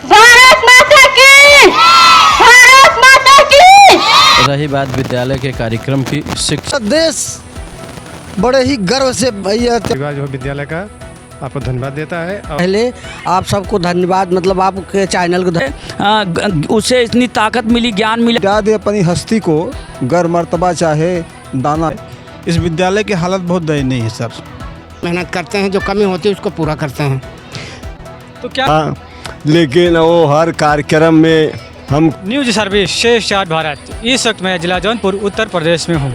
भारत माता की, भारत माता की। रही बात विद्यालय के कार्यक्रम की, शिक्षा देश बड़े ही गर्व से भैया जो विद्यालय का आपको धन्यवाद देता है। पहले आप सबको धन्यवाद, मतलब आपके चैनल को उससे इतनी ताकत मिली, ज्ञान मिला। दे अपनी हस्ती को गर मर्तबा चाहे दाना। इस विद्यालय की हालत बहुत दयनीय है सर। मेहनत करते हैं, जो कमी होती है उसको पूरा करते हैं। तो क्या लेकिन वो हर कार्यक्रम में हम न्यूज सर्विस शेष चार भारत, इस वक्त मैं जिला जौनपुर उत्तर प्रदेश में हूँ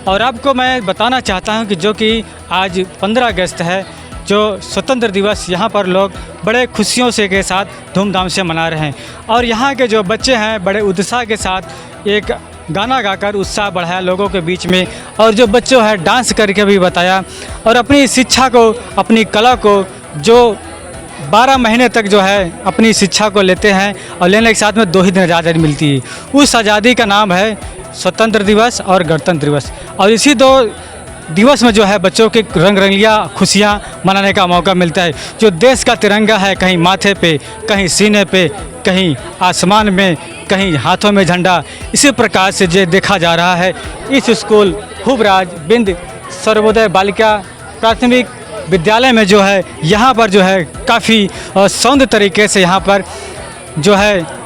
और आपको मैं बताना चाहता हूँ कि जो कि आज 15 अगस्त है, जो स्वतंत्र दिवस यहाँ पर लोग बड़े खुशियों से के साथ धूमधाम से मना रहे हैं और यहाँ के जो बच्चे हैं बड़े उत्साह के साथ एक गाना गाकर उत्साह बढ़ाया लोगों के बीच में और जो बच्चों है डांस करके भी बताया और अपनी शिक्षा को, अपनी कला को जो 12 महीने तक जो है अपनी शिक्षा को लेते हैं और लेने के साथ में 2 ही दिन आज़ादी मिलती है। उस आज़ादी का नाम है स्वतंत्र दिवस और गणतंत्र दिवस और इसी 2 दिवस में जो है बच्चों की रंग रंगिया खुशियाँ मनाने का मौका मिलता है। जो देश का तिरंगा है कहीं माथे पे, कहीं सीने पे, कहीं आसमान में, कहीं हाथों में झंडा, इसी प्रकार से जो देखा जा रहा है इस स्कूल हुबराज बिंद सर्वोदय बालिका प्राथमिक विद्यालय में जो है यहाँ पर जो है काफ़ी सौंदर्य तरीके से यहाँ पर जो है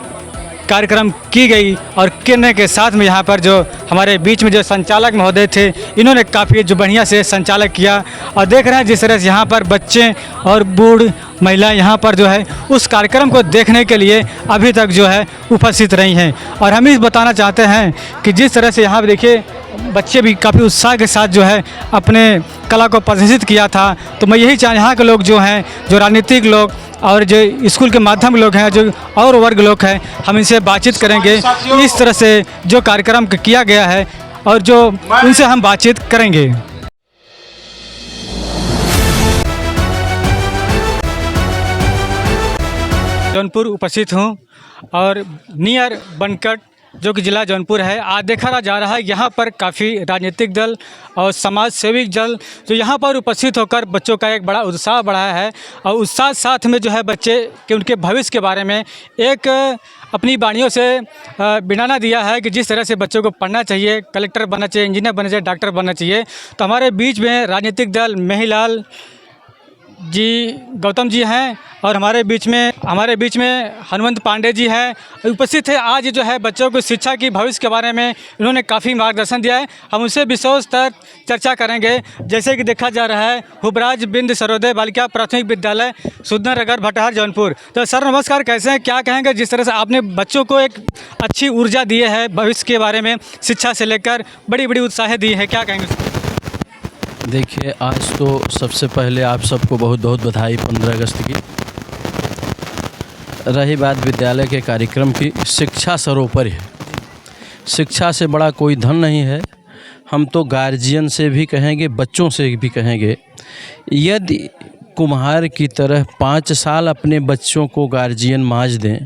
कार्यक्रम की गई और करने के साथ में यहाँ पर जो हमारे बीच में जो संचालक महोदय थे इन्होंने काफ़ी जो बढ़िया से संचालक किया और देख रहे हैं जिस तरह से यहाँ पर बच्चे और बूढ़ महिला यहाँ पर जो है उस कार्यक्रम को देखने के लिए अभी तक जो है उपस्थित रही हैं। और हम ही बताना चाहते हैं कि जिस तरह से यहाँ पर देखिए बच्चे भी काफ़ी उत्साह के साथ जो है अपने कला को प्रदर्शित किया था। तो मैं यही यहाँ के लोग जो हैं, जो राजनीतिक लोग और जो स्कूल के माध्यम लोग हैं, जो और वर्ग लोग हैं, हम इनसे बातचीत करेंगे इस तरह से जो कार्यक्रम किया गया है और जो उनसे हम बातचीत करेंगे। जौनपुर उपस्थित हूँ और नियर बनकट जो कि ज़िला जौनपुर है। आज देखा जा रहा है यहाँ पर काफ़ी राजनीतिक दल और समाज सेवी दल जो यहाँ पर उपस्थित होकर बच्चों का एक बड़ा उत्साह बढ़ाया है और उत्साह साथ में जो है बच्चे के उनके भविष्य के बारे में एक अपनी वाणियों से बिनाना दिया है कि जिस तरह से बच्चों को पढ़ना चाहिए, कलेक्टर बनना चाहिए, इंजीनियर बनना चाहिए, डॉक्टर बनना चाहिए। तो हमारे बीच में राजनीतिक दल मेहीलाल जी गौतम जी हैं और हमारे बीच में हनुमंत पांडे जी हैं उपस्थित है। आज जो है बच्चों को शिक्षा की भविष्य के बारे में इन्होंने काफ़ी मार्गदर्शन दिया है। हम उनसे विशेष तक चर्चा करेंगे। जैसे कि देखा जा रहा है हुबराज बिंद सर्वोदय बालिका प्राथमिक विद्यालय सुंदर नगर भटहार जौनपुर। तो सर नमस्कार, कैसे हैं, क्या कहेंगे जिस तरह से आपने बच्चों को एक अच्छी ऊर्जा दी है भविष्य के बारे में, शिक्षा से लेकर बड़ी बड़ी उत्साह दी है, क्या कहेंगे? देखिए, आज तो सबसे पहले आप सबको बहुत बहुत बधाई 15 अगस्त की। रही बात विद्यालय के कार्यक्रम की, शिक्षा सर्वोपरि है। शिक्षा से बड़ा कोई धन नहीं है। हम तो गार्जियन से भी कहेंगे, बच्चों से भी कहेंगे, यदि कुम्हार की तरह 5 साल अपने बच्चों को गार्जियन मांझ दें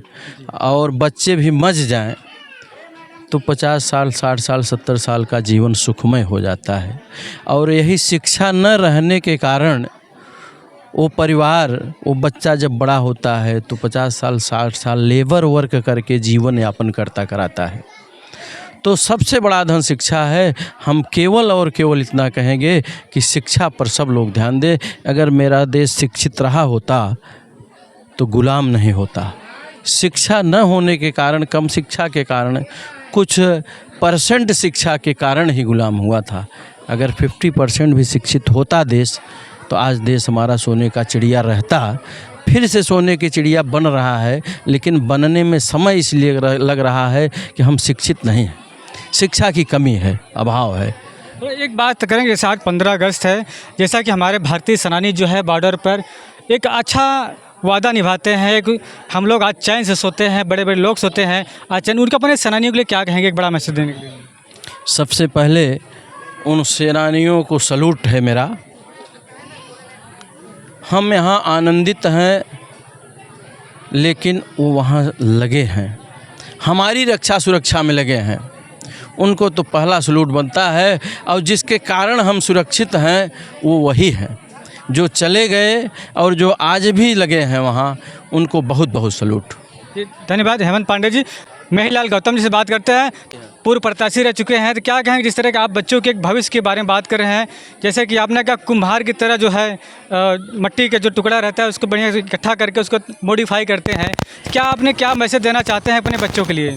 और बच्चे भी मज जाएं तो 50 साल, 60 साल, 70 साल का जीवन सुखमय हो जाता है। और यही शिक्षा न रहने के कारण वो परिवार, वो बच्चा जब बड़ा होता है तो 50 साल, 60 साल लेबर वर्क करके जीवन यापन कराता है। तो सबसे बड़ा धन शिक्षा है। हम केवल और केवल इतना कहेंगे कि शिक्षा पर सब लोग ध्यान दें। अगर मेरा देश शिक्षित रहा होता तो गुलाम नहीं होता। शिक्षा न होने के कारण, कम शिक्षा के कारण, कुछ परसेंट शिक्षा के कारण ही गुलाम हुआ था। अगर 50% भी शिक्षित होता देश तो आज देश हमारा सोने का चिड़िया रहता। फिर से सोने की चिड़िया बन रहा है, लेकिन बनने में समय इसलिए लग रहा है कि हम शिक्षित नहीं हैं। शिक्षा की कमी है, अभाव है। तो एक बात करेंगे, जैसे आज 15 अगस्त है, जैसा कि हमारे भारतीय सेनानी जो है बॉर्डर पर एक अच्छा वादा निभाते हैं, एक हम लोग आज चैन से सोते हैं, बड़े बड़े लोग सोते हैं आज चैन। उनका अपने सेनानियों के लिए क्या कहेंगे, एक बड़ा मैसेज देने के लिए? सबसे पहले उन सेनानियों को सलूट है मेरा। हम यहाँ आनंदित हैं, लेकिन वो वहाँ लगे हैं, हमारी रक्षा सुरक्षा में लगे हैं। उनको तो पहला सलूट बनता है और जिसके कारण हम सुरक्षित हैं वो वही हैं। जो चले गए और जो आज भी लगे हैं वहाँ, उनको बहुत बहुत सलूट। जी, धन्यवाद हेमंत पांडे जी। महिलाल गौतम जी से बात करते हैं। पूर्व प्रत्याशी रह चुके हैं, तो क्या कहेंगे जिस तरह के आप बच्चों के एक भविष्य के बारे में बात कर रहे हैं, जैसे कि आपने कहा कुम्हार की तरह जो है मिट्टी का जो टुकड़ा रहता है उसको बढ़िया से इकट्ठा करके उसको मॉडिफाई करते हैं, क्या आपने क्या मैसेज देना चाहते हैं अपने बच्चों के लिए?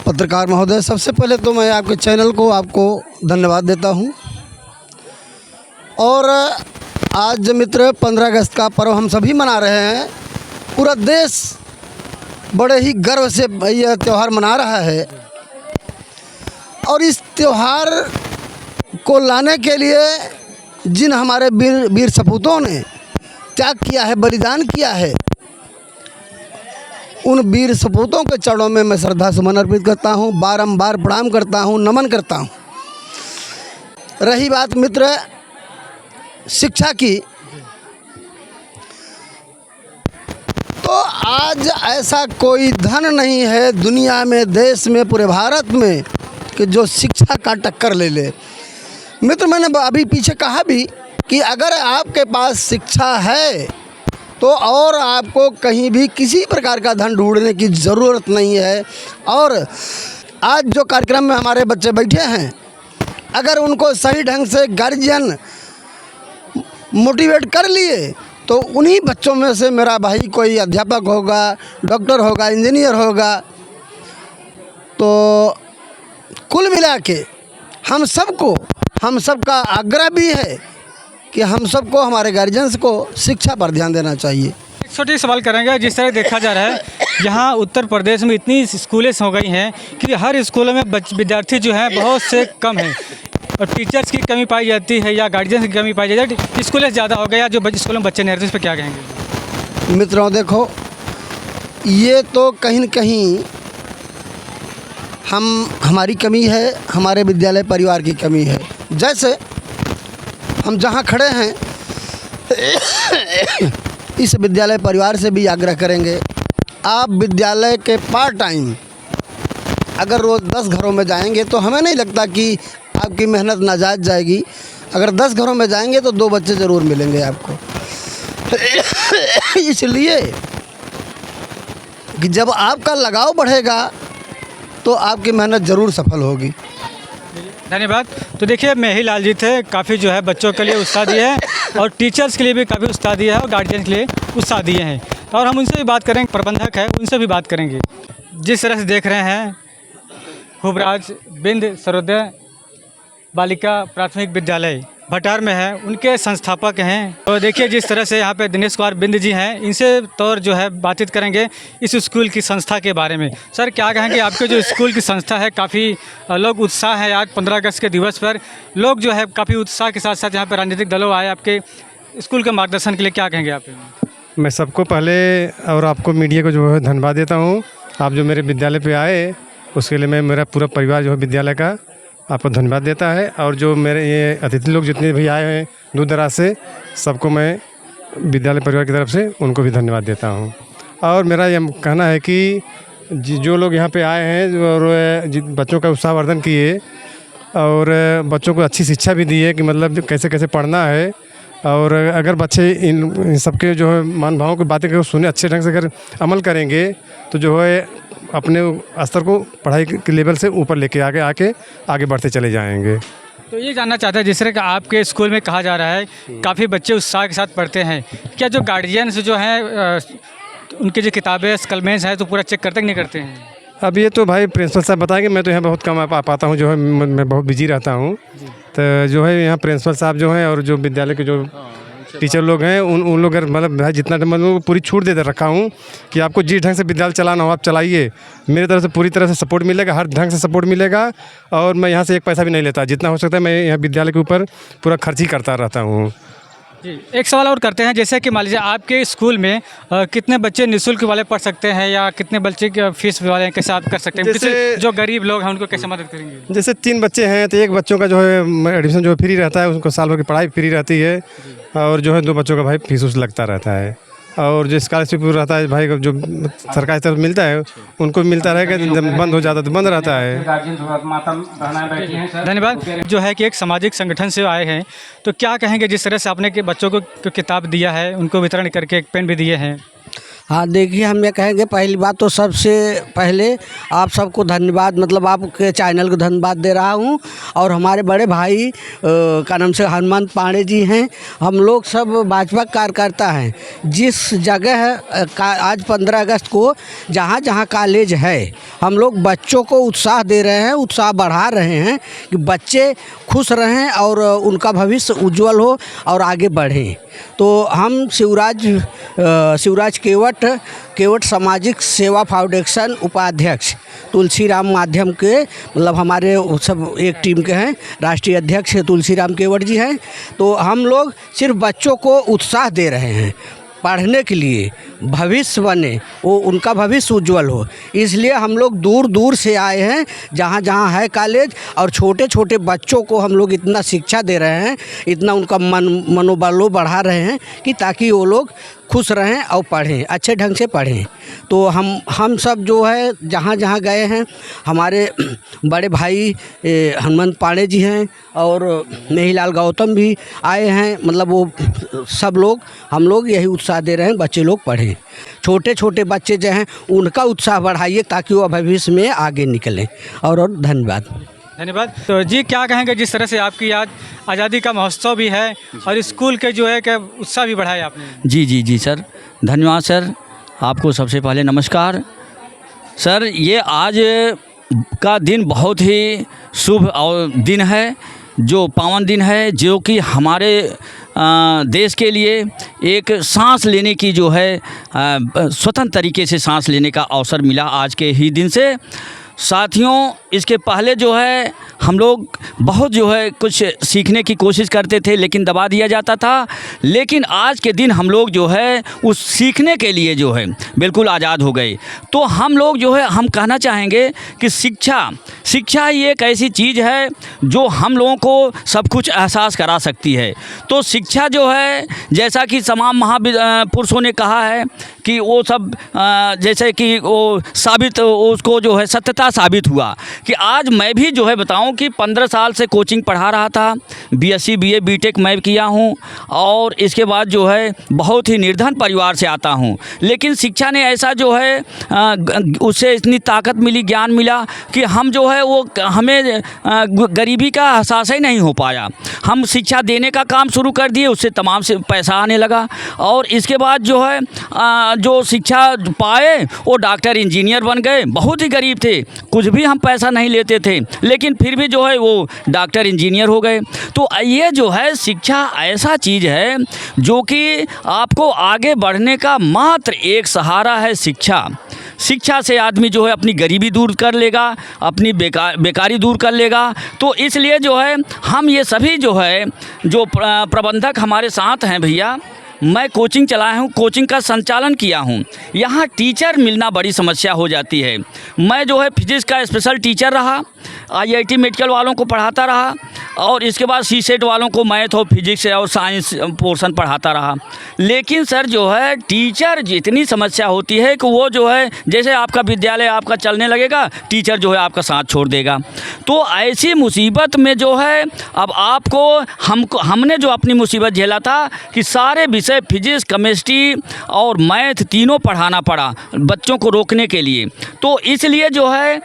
पत्रकार महोदय, सबसे पहले तो मैं आपके चैनल को आपको धन्यवाद देता हूँ। और आज मित्र 15 अगस्त का पर्व हम सभी मना रहे हैं। पूरा देश बड़े ही गर्व से यह त्यौहार मना रहा है और इस त्यौहार को लाने के लिए जिन हमारे वीर सपूतों ने त्याग किया है, बलिदान किया है, उन वीर सपूतों के चरणों में मैं श्रद्धा सुमन अर्पित करता हूँ, बारंबार प्रणाम करता हूँ, नमन करता हूँ। रही बात मित्र शिक्षा की, तो आज ऐसा कोई धन नहीं है दुनिया में, देश में, पूरे भारत में कि जो शिक्षा का टक्कर ले ले। मित्र मैंने अभी पीछे कहा भी कि अगर आपके पास शिक्षा है तो और आपको कहीं भी किसी प्रकार का धन ढूंढने की ज़रूरत नहीं है। और आज जो कार्यक्रम में हमारे बच्चे बैठे हैं, अगर उनको सही ढंग से गार्जियन मोटिवेट कर लिए तो उन्हीं बच्चों में से मेरा भाई कोई अध्यापक होगा, डॉक्टर होगा, इंजीनियर होगा। तो कुल मिला के हम सबका आग्रह भी है कि हम सबको, हमारे गार्जियंस को शिक्षा पर ध्यान देना चाहिए। एक छोटी सवाल करेंगे, जिस तरह देखा जा रहा है यहाँ उत्तर प्रदेश में इतनी स्कूलें हो गई हैं कि हर स्कूलों में विद्यार्थी जो हैं बहुत से कम हैं और टीचर्स की कमी पाई जाती है या गार्जियंस की कमी पाई जाती है, स्कूलें ज़्यादा हो गया, जो स्कूलों में बच्चे नहीं रहते, इस पर क्या कहेंगे? मित्रों देखो, ये तो कहीं न कहीं हमारी कमी है, हमारे विद्यालय परिवार की कमी है। जैसे हम जहाँ खड़े हैं इस विद्यालय परिवार से भी आग्रह करेंगे, आप विद्यालय के पार्ट टाइम अगर रोज़ 10 घरों में जाएंगे तो हमें नहीं लगता कि आपकी मेहनत नाजायज़ जाएगी। अगर 10 घरों में जाएंगे तो 2 बच्चे ज़रूर मिलेंगे आपको। इसलिए कि जब आपका लगाव बढ़ेगा तो आपकी मेहनत ज़रूर सफल होगी। धन्यवाद। तो देखिए मेहिलाल जी थे, काफ़ी जो है बच्चों के लिए उत्साह दिए हैं और टीचर्स के लिए भी काफ़ी उत्साह दिया है और गार्जियन के लिए उत्साह दिए हैं। और हम उनसे भी बात करेंगे, प्रबंधक है उनसे भी बात करेंगे। जिस तरह से देख रहे हैं हुबराज बिंद सर्वोदय बालिका प्राथमिक विद्यालय भटार में है, उनके संस्थापक हैं। तो देखिए जिस तरह से यहाँ पे दिनेश कुमार बिंद जी हैं, इनसे तौर जो है बातचीत करेंगे इस स्कूल की संस्था के बारे में। सर क्या कहेंगे, आपके जो स्कूल की संस्था है काफ़ी लोग उत्साह है, आज 15 अगस्त के दिवस पर लोग जो है काफ़ी उत्साह के साथ साथ यहाँ पर राजनीतिक दलों आए आपके स्कूल के मार्गदर्शन के लिए, क्या कहेंगे आप? मैं सबको पहले और आपको मीडिया को जो है धन्यवाद देता हूँ। आप जो मेरे विद्यालय पे आए उसके लिए मैं, मेरा पूरा परिवार जो है विद्यालय का आपको धन्यवाद देता है। और जो मेरे ये अतिथि लोग जितने भी आए हैं दूर दराज से, सबको मैं विद्यालय परिवार की तरफ से उनको भी धन्यवाद देता हूँ। और मेरा ये कहना है कि जो लोग यहाँ पे आए हैं और बच्चों का उत्साहवर्धन किए और बच्चों को अच्छी शिक्षा भी दी है कि मतलब कैसे कैसे पढ़ना है। और अगर बच्चे इन सबके जो है मान भावों की बातें सुने, अच्छे ढंग से अगर अमल करेंगे तो जो है अपने स्तर को पढ़ाई के लेवल से ऊपर लेके आगे बढ़ते चले जाएंगे। तो ये जानना चाहते हैं, जिस तरह का आपके स्कूल में कहा जा रहा है काफ़ी बच्चे उत्साह के साथ पढ़ते हैं, क्या जो गार्जियंस जो हैं उनकी जो किताबें कलमेंस हैं तो पूरा चेक करते कि नहीं करते हैं? अब ये तो भाई प्रिंसिपल साहब बताएंगे, मैं तो यहाँ बहुत कम आ पाता हूँ, जो है मैं बहुत बिजी रहता हूँ। तो जो है यहाँ प्रिंसिपल साहब जो हैं और जो विद्यालय के जो टीचर लोग हैं उन लोग मतलब भाई जितना मतलब पूरी छूट दे रखा हूँ कि आपको जिस ढंग से विद्यालय चलाना हो आप चलाइए, मेरी तरफ से पूरी तरह से सपोर्ट मिलेगा, हर ढंग से सपोर्ट मिलेगा। और मैं यहाँ से एक पैसा भी नहीं लेता, जितना हो सकता है मैं यहाँ विद्यालय के ऊपर पूरा खर्च ही करता रहता हूँ। जी, एक सवाल और करते हैं, जैसे कि मान लीजिए आपके स्कूल में कितने बच्चे निःशुल्क वाले पढ़ सकते हैं या कितने बच्चे की फीस वाले कैसे आप कर सकते हैं? जैसे जो गरीब लोग हैं उनको कैसे मदद करेंगे? जैसे 3 बच्चे हैं तो एक बच्चों का जो है एडमिशन जो फ्री रहता है, उनको साल भर की पढ़ाई फ्री रहती है। और जो है 2 बच्चों का भाई फीस उस लगता रहता है। और जो स्कॉलरशिप रहता है भाई जो सरकार की तरफ मिलता है उनको मिलता रहेगा, जब बंद हो जाता है तो बंद रहता है। धन्यवाद। जो है कि एक सामाजिक संगठन से आए हैं, तो क्या कहेंगे जिस तरह से आपने के बच्चों को किताब दिया है, उनको वितरण करके एक पेन भी दिए हैं? हाँ देखिए, हम ये कहेंगे पहली बात तो सबसे पहले आप सबको धन्यवाद, मतलब आपके चैनल को धन्यवाद दे रहा हूँ। और हमारे बड़े भाई का नाम से हनुमंत पांडे जी हैं। हम लोग सब भाजपा कार्यकर्ता हैं। जिस जगह आज 15 अगस्त को जहाँ जहाँ कॉलेज है, हम लोग बच्चों को उत्साह दे रहे हैं, उत्साह बढ़ा रहे हैं कि बच्चे खुश रहें और उनका भविष्य उज्जवल हो और आगे बढ़ें। तो हम शिवराज केवट सामाजिक सेवा फाउंडेशन उपाध्यक्ष तुलसीराम माध्यम के, मतलब हमारे सब एक टीम के हैं। राष्ट्रीय अध्यक्ष तुलसीराम केवट जी हैं। तो हम लोग सिर्फ बच्चों को उत्साह दे रहे हैं पढ़ने के लिए, भविष्य बने, वो उनका भविष्य उज्जवल हो। इसलिए हम लोग दूर दूर से आए हैं, जहाँ जहाँ है कॉलेज, और छोटे छोटे बच्चों को हम लोग इतना शिक्षा दे रहे हैं, इतना उनका मनोबल बढ़ा रहे हैं कि ताकि वो लोग खुश रहें और पढ़ें, अच्छे ढंग से पढ़ें। तो हम सब जो है जहाँ जहाँ गए हैं, हमारे बड़े भाई हनुमंत पांडे जी हैं और मेहीलाल गौतम भी आए हैं। मतलब वो सब लोग, हम लोग यही उत्साह दे रहे हैं बच्चे लोग पढ़ें। छोटे छोटे बच्चे जो हैं उनका उत्साह बढ़ाइए ताकि वो भविष्य में आगे निकलें। और धन्यवाद। तो जी क्या कहेंगे, जिस तरह से आपकी आज आज़ादी का महोत्सव भी है और स्कूल के जो है कि उत्साह भी बढ़ाया आपने? जी सर, धन्यवाद सर। आपको सबसे पहले नमस्कार सर। ये आज का दिन बहुत ही शुभ और दिन है, जो पावन दिन है, जो कि हमारे देश के लिए एक सांस लेने की जो है स्वतंत्र तरीके से सांस लेने का अवसर मिला आज के ही दिन से। साथियों, इसके पहले जो है हम लोग बहुत जो है कुछ सीखने की कोशिश करते थे, लेकिन दबा दिया जाता था। लेकिन आज के दिन हम लोग जो है उस सीखने के लिए जो है बिल्कुल आज़ाद हो गए। तो हम लोग जो है, हम कहना चाहेंगे कि शिक्षा ये एक ऐसी चीज़ है जो हम लोगों को सब कुछ एहसास करा सकती है। तो शिक्षा जो है, जैसा कि तमाम महापुरुषों ने कहा है कि वो सब जैसे कि वो साबित, उसको जो है सत्यता साबित हुआ कि आज मैं भी जो है बताऊं कि 15 साल से कोचिंग पढ़ा रहा था। बीएससी बीए बीटेक मैं किया हूं और इसके बाद जो है बहुत ही निर्धन परिवार से आता हूं। लेकिन शिक्षा ने ऐसा जो है उससे इतनी ताकत मिली, ज्ञान मिला कि हम जो है वो हमें गरीबी का एहसास ही नहीं हो पाया। हम शिक्षा देने का काम शुरू कर दिए, उससे तमाम से पैसा आने लगा। और इसके बाद जो है जो शिक्षा पाए वो डॉक्टर इंजीनियर बन गए। बहुत ही गरीब थे, कुछ भी हम पैसा नहीं लेते थे, लेकिन फिर भी जो है वो डॉक्टर इंजीनियर हो गए। तो ये जो है शिक्षा ऐसा चीज़ है जो कि आपको आगे बढ़ने का मात्र एक सहारा है। शिक्षा से आदमी जो है अपनी गरीबी दूर कर लेगा, अपनी बेकारी दूर कर लेगा। तो इसलिए जो है हम ये सभी जो है जो प्रबंधक हमारे साथ हैं भैया, मैं कोचिंग चलाया हूँ, कोचिंग का संचालन किया हूँ। यहाँ टीचर मिलना बड़ी समस्या हो जाती है। मैं जो है फिजिक्स का स्पेशल टीचर रहा, आईआईटी मेडिकल वालों को पढ़ाता रहा और इसके बाद सीसेट वालों को मैथ और फिजिक्स और साइंस पोर्शन पढ़ाता रहा। लेकिन सर जो है टीचर जितनी समस्या होती है कि वो जो है जैसे आपका विद्यालय आपका चलने लगेगा, टीचर जो है आपका साथ छोड़ देगा। तो ऐसी मुसीबत में जो है अब हमने जो अपनी मुसीबत झेला था कि सारे विषय फिजिक्स, केमिस्ट्री और मैथ तीनों पढ़ाना पड़ा बच्चों को रोकने के लिए। तो इसलिए जो है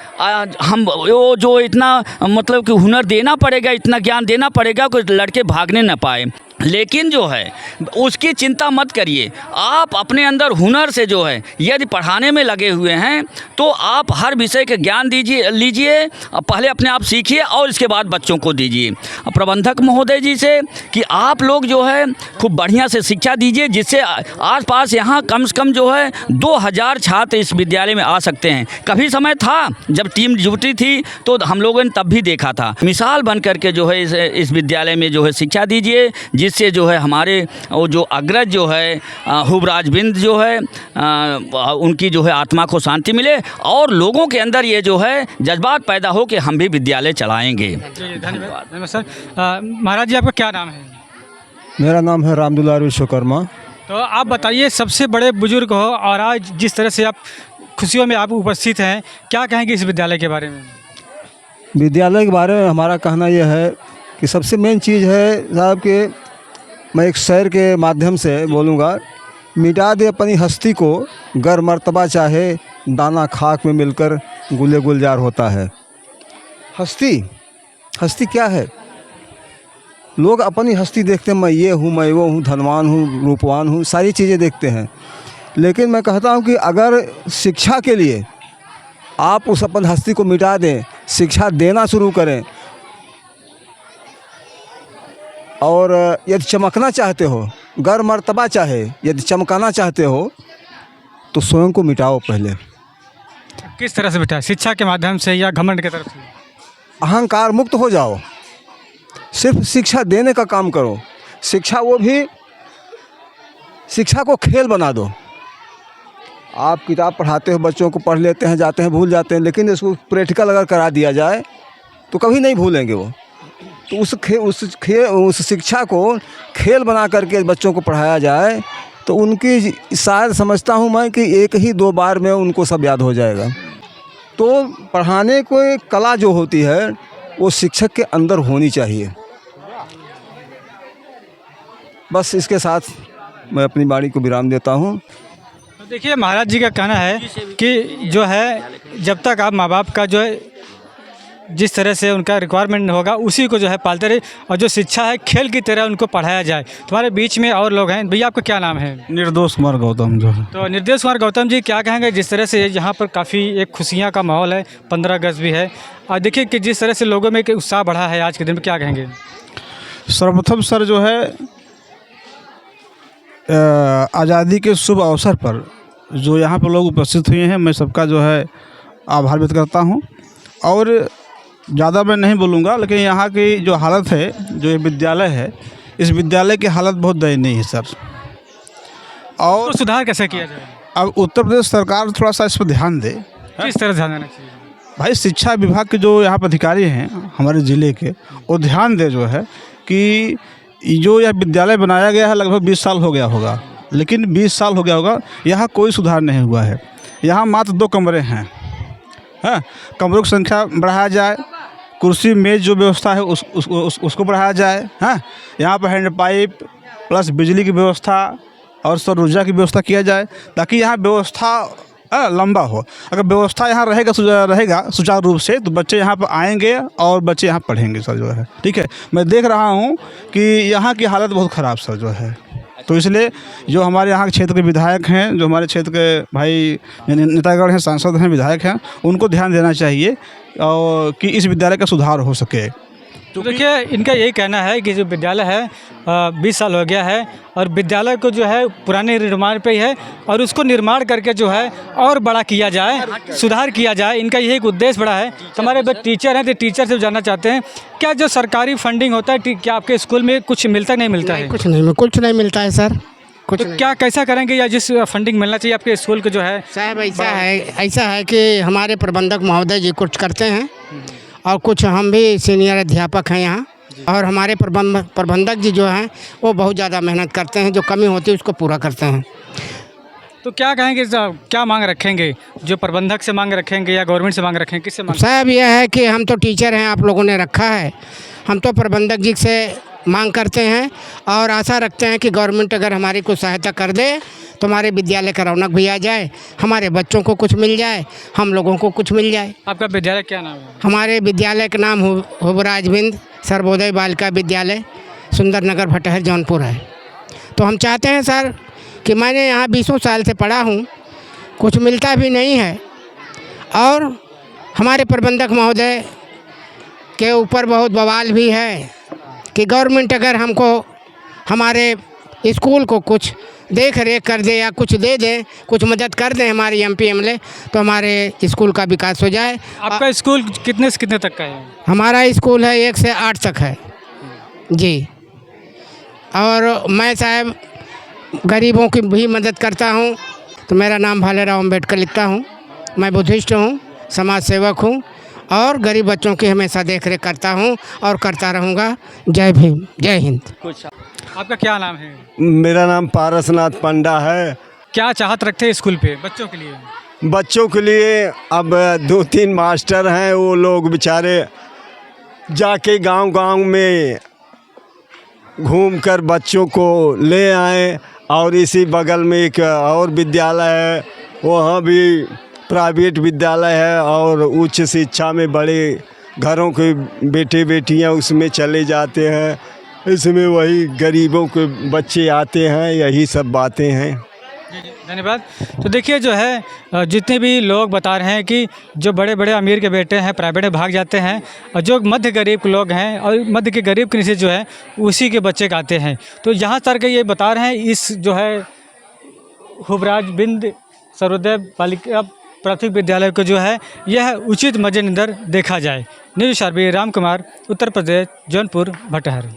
हम वो जो इतना मतलब कि हुनर देना पड़ेगा, इतना ज्ञान देना पड़ेगा कि लड़के भागने न पाए। लेकिन जो है उसकी चिंता मत करिए, आप अपने अंदर हुनर से जो है यदि पढ़ाने में लगे हुए हैं तो आप हर विषय के ज्ञान लीजिए, पहले अपने आप सीखिए और इसके बाद बच्चों को दीजिए। प्रबंधक महोदय जी से कि आप लोग जो है खूब बढ़िया से शिक्षा दीजिए, जिससे आसपास यहाँ कम से कम जो है 2000 छात्र इस विद्यालय में आ सकते हैं। कभी समय था जब टीम जुटी थी तो हम लोगों ने तब भी देखा था। मिसाल बन करके जो है इस विद्यालय में जो है शिक्षा दीजिए, जिससे जो है हमारे वो जो अग्रज जो है हुबराज बिंद जो है उनकी जो है आत्मा को शांति मिले और लोगों के अंदर ये जो है जज्बात पैदा हो कि हम भी विद्यालय चलाएंगे। धन्यवाद सर। महाराज जी, आपका क्या नाम है? मेरा नाम है रामदुलार विश्वकर्मा। तो आप बताइए, सबसे बड़े बुजुर्ग हो और आज जिस तरह से आप खुशियों में आप उपस्थित हैं, क्या कहेंगे इस विद्यालय के बारे में? विद्यालय के बारे में हमारा कहना यह है कि सबसे मेन चीज़ है साहब कि मैं एक शेर के माध्यम से बोलूँगा मिटा दे अपनी हस्ती को, गर मर्तबा चाहे दाना खाक में मिलकर गुले गुलजार होता है। हस्ती क्या है? लोग अपनी हस्ती देखते हैं, मैं ये हूँ, मैं वो हूँ, धनवान हूँ, रूपवान हूँ, सारी चीज़ें देखते हैं। लेकिन मैं कहता हूँ कि अगर शिक्षा के लिए आप उस अपन हस्ती को मिटा दें, शिक्षा देना शुरू करें, और यदि चमकना चाहते हो, गर मर्तबा चाहे यदि चमकाना चाहते हो, तो स्वयं को मिटाओ पहले। किस तरह से बिठाए? शिक्षा के माध्यम से या घमंड की तरफ से? अहंकार मुक्त हो जाओ, सिर्फ शिक्षा देने का काम करो। शिक्षा, वो भी शिक्षा को खेल बना दो। आप किताब पढ़ाते हो, बच्चों को पढ़ लेते हैं, जाते हैं, भूल जाते हैं, लेकिन इसको प्रैक्टिकल अगर करा दिया जाए तो कभी नहीं भूलेंगे वो। तो उस शिक्षा को खेल बना करके बच्चों को पढ़ाया जाए तो उनकी, शायद समझता हूँ मैं कि 1 ही 2 बार में उनको सब याद हो जाएगा। तो पढ़ाने को एक कला जो होती है वो शिक्षक के अंदर होनी चाहिए। बस इसके साथ मैं अपनी वाणी को विराम देता हूँ। तो देखिए, महाराज जी का कहना है कि जो है, जब तक आप माँ बाप का जो है जिस तरह से उनका रिक्वायरमेंट होगा उसी को जो है पालते रहे, और जो शिक्षा है खेल की तरह उनको पढ़ाया जाए। तुम्हारे बीच में और लोग हैं। भैया, आपका क्या नाम है? निर्दोष कुमार गौतम जो है। तो निर्देश कुमार गौतम जी, क्या कहेंगे जिस तरह से यहाँ पर काफ़ी एक खुशियाँ का माहौल है, 15 अगस्त भी है, और देखिए कि जिस तरह से लोगों में एक उत्साह बढ़ा है आज के दिन में, क्या कहेंगे? सर्वप्रथम सर जो है आज़ादी के शुभ अवसर पर जो यहाँ पर लोग उपस्थित हुए हैं, मैं सबका जो है आभार व्यक्त करता हूँ। और ज़्यादा मैं नहीं बोलूँगा, लेकिन यहाँ की जो हालत है, जो ये विद्यालय है, इस विद्यालय की हालत बहुत दयनीय है सर। और तो सुधार कैसे किया जाए? अब उत्तर प्रदेश सरकार थोड़ा सा इस पर ध्यान दे। किस तरह ध्यान देना चाहिए? भाई, शिक्षा विभाग के जो यहाँ पर अधिकारी हैं हमारे ज़िले के, वो ध्यान दे जो है कि जो यह विद्यालय बनाया गया है लगभग 20 साल हो गया होगा, लेकिन 20 साल हो गया होगा, यहाँ कोई सुधार नहीं हुआ है। यहाँ मात्र 2 कमरे हैं। हाँ, कमरों की संख्या बढ़ाया जाए, कुर्सी मेज जो व्यवस्था है उसको बढ़ाया जाए। हाँ, यहाँ पर हैंड पाइप प्लस बिजली की व्यवस्था और सौर ऊर्जा की व्यवस्था किया जाए, ताकि यहाँ व्यवस्था लंबा हो। अगर व्यवस्था यहाँ रहेगा सुचारू रूप से, तो बच्चे यहाँ पर आएंगे और बच्चे यहाँ पढ़ेंगे सर जो है। ठीक है, मैं देख रहा हूँ कि यहाँ की हालत बहुत ख़राब सर जो है। तो इसलिए जो हमारे यहाँ के क्षेत्र के विधायक हैं, जो हमारे क्षेत्र के भाई नेतागण हैं, सांसद हैं, विधायक हैं, उनको ध्यान देना चाहिए और कि इस विद्यालय का सुधार हो सके। तो देखिए, इनका यही कहना है कि जो विद्यालय है 20 साल हो गया है, और विद्यालय को जो है पुराने निर्माण पे ही है, और उसको निर्माण करके जो है और बड़ा किया जाए, सुधार किया जाए। इनका यही एक उद्देश्य बड़ा है। तो हमारे टीचर हैं, तो टीचर से जानना चाहते हैं, क्या जो सरकारी फंडिंग होता है, क्या आपके स्कूल में कुछ मिलता नहीं मिलता है? कुछ नहीं मिलता है सर, कुछ तो क्या कैसा करेंगे, या जिस फंडिंग मिलना चाहिए आपके स्कूल को जो है? साहब, ऐसा है कि हमारे प्रबंधक महोदय जी कुछ करते हैं, और कुछ हम भी सीनियर अध्यापक हैं यहाँ, और हमारे प्रबंधक जी जो हैं वो बहुत ज़्यादा मेहनत करते हैं, जो कमी होती है उसको पूरा करते हैं। तो क्या कहेंगे, क्या मांग रखेंगे? जो प्रबंधक से मांग रखेंगे या गवर्नमेंट से मांग रखेंगे, किससे मांग? साहब, यह है कि हम तो टीचर हैं, आप लोगों ने रखा है, हम तो प्रबंधक जी से मांग करते हैं और आशा रखते हैं कि गवर्नमेंट अगर हमारी कुछ सहायता कर दे तो हमारे विद्यालय का रौनक भी आ जाए, हमारे बच्चों को कुछ मिल जाए, हम लोगों को कुछ मिल जाए। आपका विद्यालय क्या नाम है? हमारे विद्यालय का नाम हुबराजबिंद सर्वोदय बालिका विद्यालय, सुंदर नगर, भटहर, जौनपुर है। तो हम चाहते हैं सर कि मैंने यहाँ 20 साल से पढ़ा हूँ, कुछ मिलता भी नहीं है, और हमारे प्रबंधक महोदय के ऊपर बहुत बवाल भी है कि गवर्नमेंट अगर हमको हमारे स्कूल को कुछ देख रेख कर दे या कुछ दे दें, कुछ मदद कर दें हमारे MP MLA, तो हमारे स्कूल का विकास हो जाए। आपका स्कूल कितने से कितने तक का है? हमारा स्कूल है 1 से 8 तक है जी। और मैं साहब गरीबों की भी मदद करता हूँ। तो मेरा नाम भालेराव अम्बेडकर लिखता हूँ, मैं बुद्धिस्ट हूँ, समाज सेवक हूँ, और गरीब बच्चों की हमेशा देख रेख करता हूँ और करता रहूँगा। जय भीम, जय हिंद। आपका क्या नाम है? मेरा नाम पारसनाथ पंडा है। क्या चाहत रखते हैं स्कूल पे बच्चों के लिए? बच्चों के लिए अब 2-3 मास्टर हैं, वो लोग बेचारे जाके गांव-गांव में घूमकर बच्चों को ले आएं। और इसी बगल में एक और विद्यालय है, वहाँ भी प्राइवेट विद्यालय है और उच्च शिक्षा में बड़े घरों के बेटे बेटियां उसमें चले जाते हैं। इसमें वही गरीबों के बच्चे आते हैं, यही सब बातें हैं। धन्यवाद। तो देखिए जो है जितने भी लोग बता रहे हैं कि जो बड़े बड़े अमीर के बेटे हैं प्राइवेट में भाग जाते हैं और जो मध्य गरीब के लोग हैं और मध्य के गरीब के नीचे जो है उसी के बच्चे आते हैं। तो यहाँ सर के ये बता रहे हैं इस जो है हुबराज बिंद सर्वोदय बालिका प्राथमिक विद्यालय को जो है यह उचित मद्देनजर देखा जाए। न्यूज़ सर्वे राम कुमार, उत्तर प्रदेश, जौनपुर, भटहर।